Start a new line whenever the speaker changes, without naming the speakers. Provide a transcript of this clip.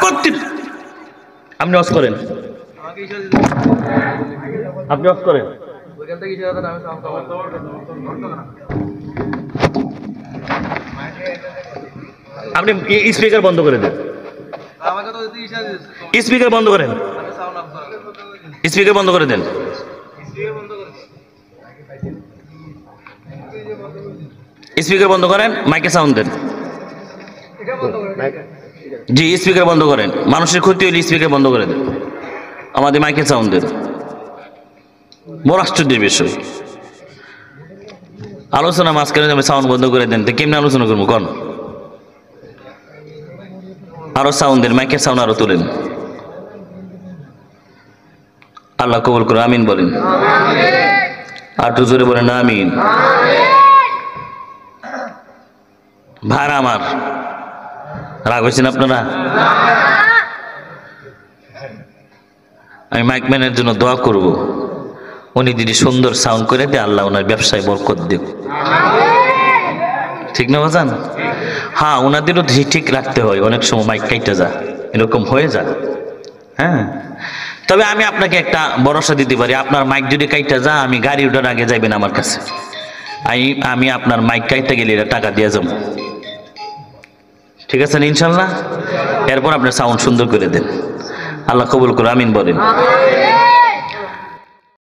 করতে আপনি অফ করেন, আপনি অফ করেন। আপনি স্পিকার বন্ধ করে দেন, স্পিকার বন্ধ করেন, স্পিকার বন্ধ করে দেন। স্পিকার বন্ধ করেন, মাইকে সাউন্ড দেন। জি স্পিকার বন্ধ করেন, মানুষের ক্ষতি হলে স্পিকার বন্ধ করে দেন, আমাদের মাইকে সাউন্ড দেন। বড় আশ্চর্যের বিষয়, আলোচনা মাঝখানে আমি সাউন্ড বন্ধ করে দেন, তো কেমনি আলোচনা করবো কোন? আরো সাউন্ড দেন, মাইকের সাউন্ড আরো তোলেন। আল্লাহ কবুল করে, আমিন বলেন। আর একটু জোরে বলেন আমিন। ভাড়া আমার রাগ হয়েছেন আপনারা? আমি মাইকম্যানের জন্য দোয়া করব, উনি যদি সুন্দর সাউন্ড করে দেয় আল্লাহ ওনার ব্যবসায় বরকত দেব, ঠিক না বাজান? হ্যাঁ ওনাদেরও ঠিক রাখতে হয়, অনেক সময় মাইক কাইটা যায়, এরকম হয়ে যায়। হ্যাঁ তবে আমি আপনাকে একটা ভরসা দিতে পারি, আপনার মাইক যদি কাইটা যায় আমি গাড়ি ওঠার আগে যাইবেন আমার কাছে, আমি আপনার মাইক কাইটা গেলে টাকা দিয়ে যাবো, ঠিক আছে না ইনশাল্লাহ? এরপর আপনার সাউন্ড সুন্দর করে দেন। আল্লাহ কবুল করে, আমিন বলেন।